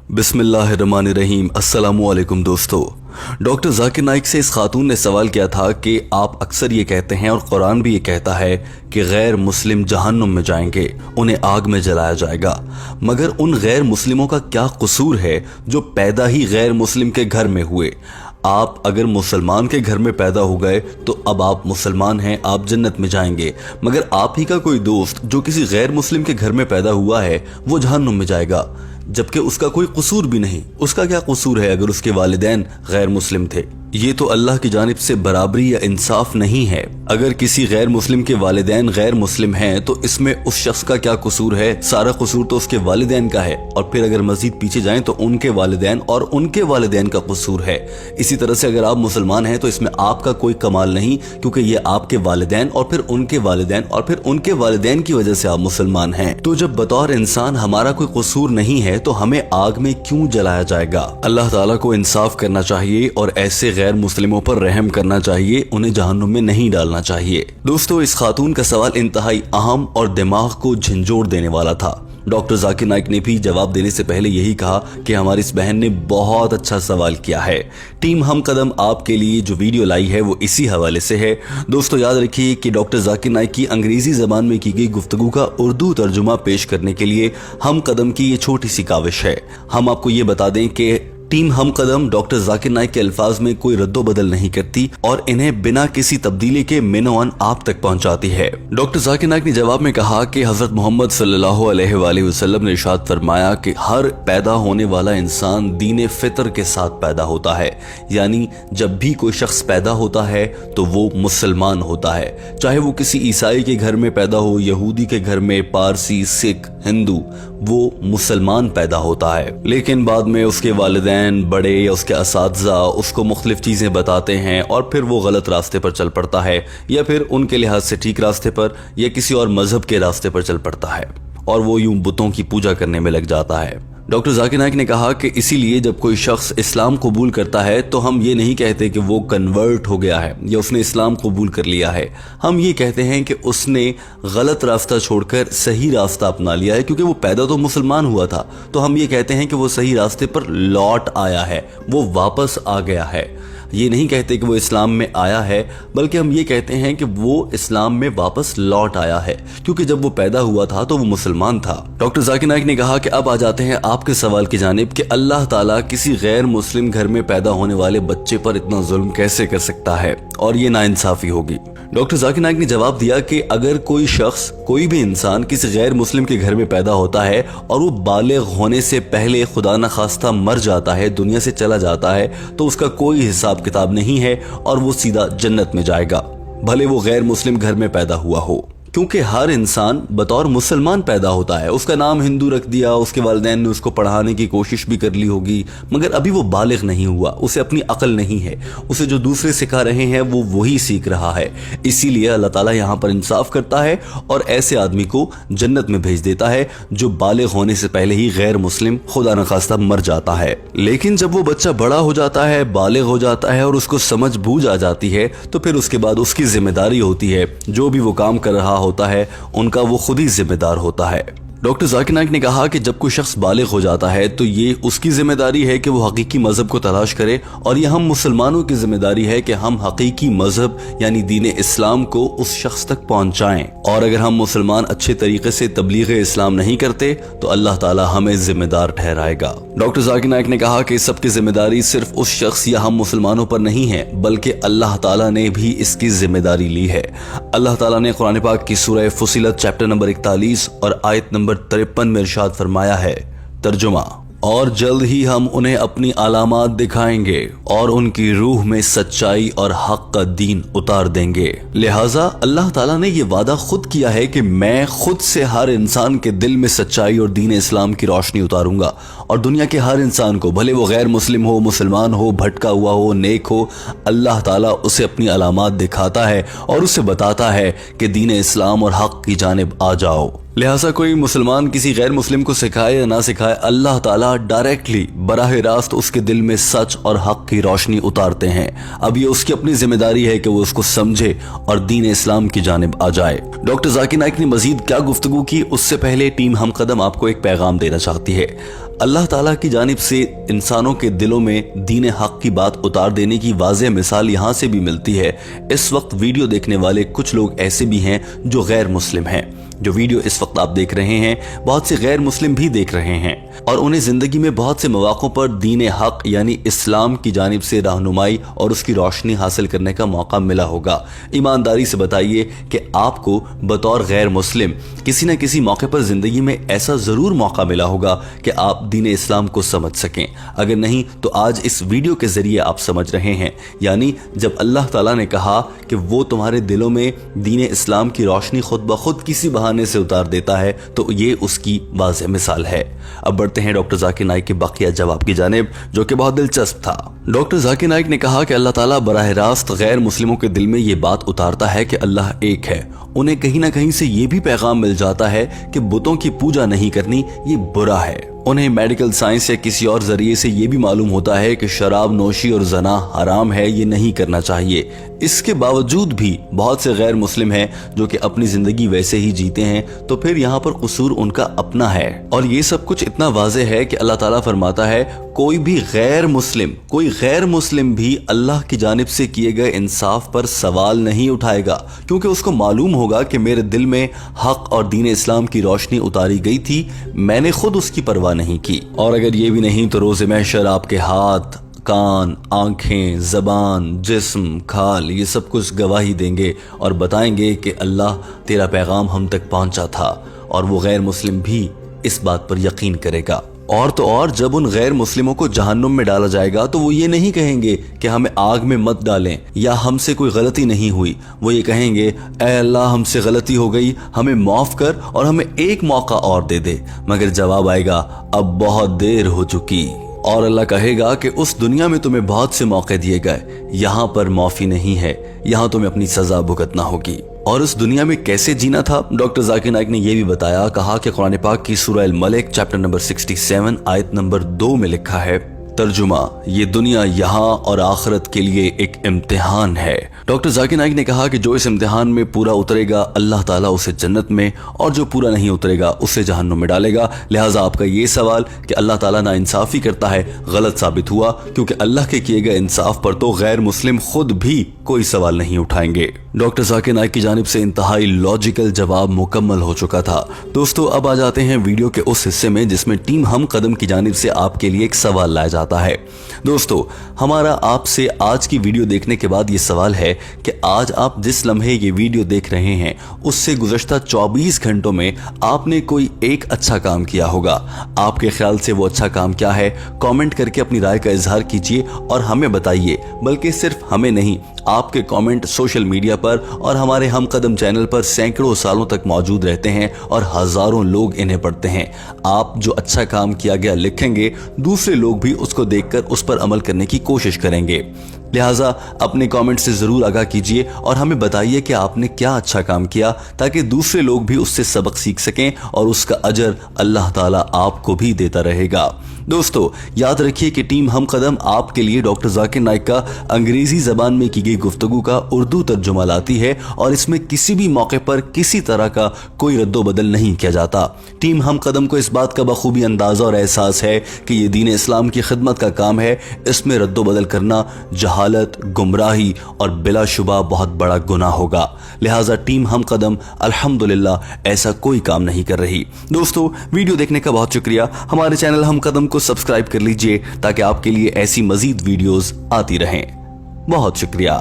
बिस्मिल्लाहिर्रहमानिर्रहीम। अस्सलामु अलैकुम दोस्तों। डॉक्टर जाकिर नाइक से इस खातून ने सवाल किया था कि आप अक्सर ये कहते हैं और कुरान भी ये कहता है कि गैर मुस्लिम जहन्नुम में जाएंगे, उन्हें आग में जलाया जाएगा, मगर उन गैर मुस्लिमों का क्या कसूर है जो पैदा ही गैर मुस्लिम के घर में हुए। आप अगर मुसलमान के घर में पैदा हो गए तो अब आप मुसलमान हैं, आप जन्नत में जाएंगे, मगर आप ही का कोई दोस्त जो किसी गैर मुस्लिम के घर में पैदा हुआ है वो जहन्नुम में जाएगा, जबकि उसका कोई कसूर भी नहीं। उसका क्या कसूर है अगर उसके वालिदैन गैर मुस्लिम थे? ये तो अल्लाह की जानिब से बराबरी या इंसाफ नहीं है। अगर किसी गैर मुस्लिम के वालिदैन गैर मुस्लिम हैं तो इसमें उस शख्स का क्या कसूर है? सारा कसूर तो उसके वालिदैन का है। और फिर अगर मजीद पीछे जाएं तो उनके वालिदैन और उनके वालिदैन का कसूर है। इसी तरह से अगर आप मुसलमान हैं तो इसमें आपका कोई कमाल नहीं, क्योंकि ये आपके वालिदैन और फिर उनके वालिदैन और फिर उनके वालिदैन की वजह से आप मुसलमान हैं। तो जब बतौर इंसान हमारा कोई कसूर नहीं है तो हमें आग में क्यों जलाया जाएगा? अल्लाह ताला को इंसाफ करना चाहिए और ऐसे गैर मुस्लिमों पर रहम करना चाहिए, उन्हें जहन्नुम में नहीं डालना चाहिए। दोस्तों, इस खातून का सवाल इंतहाई अहम और दिमाग को झंझोड़ देने वाला था। डॉक्टर जाकिर नाइक ने भी जवाब देने से पहले यही कहा कि हमारी इस बहन ने बहुत अच्छा सवाल किया है। टीम हम कदम आपके लिए जो वीडियो लाई है वो इसी हवाले से है। दोस्तों, याद रखिए कि डॉक्टर जाकिर नाइक की अंग्रेजी जबान में की गई गुफ्तगू का उर्दू तर्जुमा पेश करने के लिए हम कदम की ये छोटी सी काविश है। हम आपको ये बता दें कि टीम हम कदम डॉक्टर जाकिर नाइक के अल्फाज में कोई रद्दो बदल नहीं करती और इन्हें बिना किसी तब्दीली के मिनोअन आप तक पहुंचाती है। डॉक्टर जाकिर नाइक ने जवाब में कहा कि हजरत मोहम्मद सल्लल्लाहु अलैहि वसल्लम ने इरशाद फरमाया कि हर पैदा होने वाला इंसान दीन फितर के साथ पैदा होता है, यानी जब भी कोई शख्स पैदा होता है तो वो मुसलमान होता है, चाहे वो किसी ईसाई के घर में पैदा हो, यहूदी के घर में, पारसी, सिख, हिंदू, वो मुसलमान पैदा होता है। लेकिन बाद में उसके वालिदैन, बड़े या उसके असातिज़ा उसको मुख्तलिफ चीज़ें बताते हैं और फिर वो गलत रास्ते पर चल पड़ता है, या फिर उनके लिहाज से ठीक रास्ते पर या किसी और मजहब के रास्ते पर चल पड़ता है और वो यूं बुतों की पूजा करने में लग जाता है। डॉक्टर जाकिर नाइक ने कहा कि इसीलिए जब कोई शख्स इस्लाम कबूल करता है तो हम ये नहीं कहते कि वो कन्वर्ट हो गया है या उसने इस्लाम कबूल कर लिया है। हम ये कहते हैं कि उसने गलत रास्ता छोड़कर सही रास्ता अपना लिया है, क्योंकि वो पैदा तो मुसलमान हुआ था। तो हम ये कहते हैं कि वो सही रास्ते पर लौट आया है, वो वापस आ गया है। ये नहीं कहते कि वो इस्लाम में आया है, बल्कि हम ये कहते हैं कि वो इस्लाम में वापस लौट आया है, क्योंकि जब वो पैदा हुआ था तो वो मुसलमान था। डॉक्टर जाकिर नाइक ने कहा कि अब आ जाते हैं आपके सवाल की जानिब कि अल्लाह ताला किसी गैर मुस्लिम घर में पैदा होने वाले बच्चे पर इतना जुल्म कैसे कर सकता है और ये नाइंसाफी होगी। डॉक्टर जाकिर नाइक ने जवाब दिया कि अगर कोई शख्स, कोई भी इंसान किसी गैर मुस्लिम के घर में पैदा होता है और वो बालिग होने से पहले खुदा न खास्ता मर जाता है, दुनिया से चला जाता है, तो उसका कोई हिसाब किताब नहीं है और वो सीधा जन्नत में जाएगा, भले वो गैर मुस्लिम घर में पैदा हुआ हो। क्योंकि हर इंसान बतौर मुसलमान पैदा होता है। उसका नाम हिंदू रख दिया, उसके वालिदैन ने उसको पढ़ाने की कोशिश भी कर ली होगी, मगर अभी वो बालिग नहीं हुआ, उसे अपनी अकल नहीं है, उसे जो दूसरे सिखा रहे हैं वो वही सीख रहा है। इसीलिए अल्लाह ताला यहाँ पर इंसाफ करता है और ऐसे आदमी को जन्नत में भेज देता है जो बालिग होने से पहले ही गैर मुस्लिम खुदा न खास्ता मर जाता है। लेकिन जब वो बच्चा बड़ा हो जाता है, बालिग हो जाता है और उसको समझ बूझ आ जाती है, तो फिर उसके बाद उसकी जिम्मेदारी होती है, जो भी वो काम कर रहा होता है उनका वो खुद ही जिम्मेदार होता है। डॉक्टर जाकिर नाइक ने कहा कि जब कोई शख्स बालिग हो जाता है तो ये उसकी जिम्मेदारी है कि वो हकीकी मजहब को तलाश करे, और ये हम मुसलमानों की जिम्मेदारी है कि हम हकीकी मजहब यानी दीन इस्लाम को उस शख्स तक पहुंचाएं। और अगर हम मुसलमान अच्छे तरीके से तबलीग इस्लाम नहीं करते तो अल्लाह ताला हमें जिम्मेदार ठहराएगा। डॉक्टर जाकिर नाइक ने कहा कि इस सब की जिम्मेदारी सिर्फ उस शख्स या हम मुसलमानों पर नहीं है, बल्कि अल्लाह ताला ने भी इसकी जिम्मेदारी ली है। अल्लाह ताला ने कुरान पाक की सूरह फुसिलत चैप्टर नंबर 41 और आयत नंबर 53 में इरशाद फरमाया है, तर्जुमा, और जल्द ही हम उन्हें अपनी अलामात दिखाएंगे और उनकी रूह में सच्चाई और हक का दीन उतार देंगे। लिहाजा अल्लाह ताला ने ये वादा खुद किया है कि मैं खुद से हर इंसान के दिल में सच्चाई और दीन इस्लाम की रोशनी उतारूंगा, और दुनिया के हर इंसान को, भले वो गैर मुस्लिम हो, मुसलमान हो, भटका हुआ हो, नेक हो, अल्लाह ताला उसे अपनी अलामात दिखाता है और उसे बताता है कि दीन इस्लाम और हक की जानिब आ जाओ। लिहाजा कोई मुसलमान किसी गैर मुस्लिम को सिखाए या ना सिखाए, अल्लाह ताला डायरेक्टली बराह रास्त उसके दिल में सच और हक की रोशनी उतारते हैं। अब ये उसकी अपनी जिम्मेदारी है कि वो उसको समझे और दीन इस्लाम की जानिब आ जाए। डॉक्टर जाकिर नाइक ने मजीद क्या गुफ्तगू की, उससे पहले टीम हम कदम आपको एक पैगाम देना चाहती है। अल्लाह ताला की जानिब से इंसानों के दिलों में दीन हक की बात उतार देने की वाज़ेह मिसाल यहाँ से भी मिलती है। इस वक्त वीडियो देखने वाले कुछ लोग ऐसे भी हैं जो गैर मुस्लिम हैं। जो वीडियो इस वक्त आप देख रहे हैं बहुत से गैर मुस्लिम भी देख रहे हैं और उन्हें जिंदगी में बहुत से मौक़ों पर दीन हक यानी इस्लाम की जानिब से रहनुमाई और उसकी रोशनी हासिल करने का मौका मिला होगा। ईमानदारी से बताइए कि आपको बतौर गैर मुस्लिम किसी न किसी मौके पर जिंदगी में ऐसा ज़रूर मौका मिला होगा कि आप दीन इस्लाम को समझ सकें। अगर नहीं तो आज इस वीडियो के ज़रिए आप समझ रहे हैं। यानी जब अल्लाह ताला ने कहा कि वो तुम्हारे दिलों में दीन इस्लाम की रोशनी खुद ब खुद किसी बहाने से उतार देता है, तो ये उसकी वाज़ेह मिसाल है। अब बढ़ते हैं डॉक्टर जाकिर नाइक के बाकिया जवाब की जानिब, जो कि बहुत दिलचस्प था। डॉक्टर जाकिर नाइक ने कहा कि अल्लाह ताला बराह रास्त गैर मुस्लिमों के दिल में ये बात उतारता है कि अल्लाह एक है। उन्हें कहीं ना कहीं से ये भी पैगाम मिल जाता है कि बुतों की पूजा नहीं करनी ये बुरा है। उन्हें मेडिकल साइंस या किसी और जरिए से ये भी मालूम होता है कि शराब नोशी और जना हराम है, ये नहीं करना चाहिए। इसके बावजूद भी बहुत से गैर मुस्लिम हैं जो कि अपनी जिंदगी वैसे ही जीते हैं, तो फिर यहाँ पर कसूर उनका अपना है। और ये सब कुछ इतना वाज़ेह है कि अल्लाह ताला फरमाता है कोई गैर मुस्लिम भी अल्लाह की जानिब से किए गए इंसाफ पर सवाल नहीं उठाएगा, क्योंकि उसको मालूम होगा कि मेरे दिल में हक और दीन इस्लाम की रोशनी उतारी गई थी, मैंने खुद उसकी परवाह नहीं की। और अगर ये भी नहीं तो रोज़े महशर आपके हाथ, कान, आंखें, ज़बान, जिस्म, खाल ये सब कुछ गवाही देंगे और बताएंगे कि अल्लाह तेरा पैगाम हम तक पहुंचा था। और वो गैर मुस्लिम भी इस बात पर यकीन करेगा। और तो और जब उन गैर मुस्लिमों को जहन्नुम में डाला जाएगा तो वो ये नहीं कहेंगे कि हमें आग में मत डालें या हमसे कोई गलती नहीं हुई। वो ये कहेंगे ऐ अल्लाह हमसे गलती हो गई, हमें माफ़ कर और हमें एक मौका और दे दे। मगर जवाब आएगा अब बहुत देर हो चुकी। और अल्लाह कहेगा कि उस दुनिया में तुम्हें बहुत से मौके दिए गए, यहाँ पर माफ़ी नहीं है, यहाँ तुम्हें अपनी सज़ा भुगतना होगी। और उस दुनिया में कैसे जीना था डॉक्टर जाकिर नाइक ने यह भी बताया। कहा कि कुरान पाक की सूरह अल मलिक चैप्टर नंबर 67 आयत नंबर 2 में लिखा है, तर्जुमा, ये दुनिया यहाँ और आखिरत के लिए एक इम्तिहान है। डॉक्टर जाकिर नाइक ने कहा कि जो इस इम्तिहान में पूरा उतरेगा अल्लाह ताला उसे जन्नत में और जो पूरा नहीं उतरेगा उसे जहन्नुम में डालेगा। लिहाजा आपका ये सवाल कि अल्लाह ताला ना इंसाफी करता है गलत साबित हुआ, क्योंकि अल्लाह के किए गए इंसाफ पर तो गैर मुस्लिम खुद भी कोई सवाल नहीं उठाएंगे। डॉक्टर जाकिर नाइक की जानिब से इंतहाई लॉजिकल जवाब मुकम्मल हो चुका था। दोस्तों अब आ जाते हैं वीडियो के उस हिस्से में जिसमें टीम हम कदम की जानिब से आपके लिए एक सवाल लाया जाता है। दोस्तों हमारा आपसे आज की वीडियो देखने के बाद ये सवाल है कि आज आप जिस लम्हे ये वीडियो देख रहे हैं उससे गुज़श्ता 24 घंटों में आपने कोई एक अच्छा काम किया होगा। आपके ख्याल से वो अच्छा काम क्या है? कमेंट करके अपनी राय का इजहार कीजिए और हमें बताइए। बल्कि सिर्फ हमें नहीं, आपके कमेंट सोशल मीडिया पर और हमारे हम कदम चैनल पर सैकड़ों सालों तक मौजूद रहते हैं और हजारों लोग इन्हें पढ़ते हैं। आप जो अच्छा काम किया गया लिखेंगे, दूसरे लोग भी उसको देखकर उस पर अमल करने की कोशिश करेंगे। लिहाजा अपने कमेंट से जरूर आगाह कीजिए और हमें बताइए कि आपने क्या अच्छा काम किया, ताकि दूसरे लोग भी उससे सबक सीख सकें और उसका अजर अल्लाह ताला आपको भी देता रहेगा। दोस्तों याद रखिए कि टीम हम कदम आपके लिए डॉक्टर जाकिर नाइक का अंग्रेजी जबान में की गई गुफ्तगू का उर्दू तर्जुमा लाती है और इसमें किसी भी मौके पर किसी तरह का कोई रद्दो बदल नहीं किया जाता। टीम हम कदम को इस बात का बखूबी अंदाजा और एहसास है कि ये दीन इस्लाम की खिदमत का काम है। इसमें रद्दो बदल करना जहालत, गुमराही और बिलाशुबा बहुत बड़ा गुनाह होगा। लिहाजा टीम हम कदम अल्हम्दुलिल्लाह ऐसा कोई काम नहीं कर रही। दोस्तों वीडियो देखने का बहुत शुक्रिया। हमारे चैनल हम कदम को सब्सक्राइब कर लीजिए ताकि आपके लिए ऐसी मजीद वीडियोस आती रहें। बहुत शुक्रिया।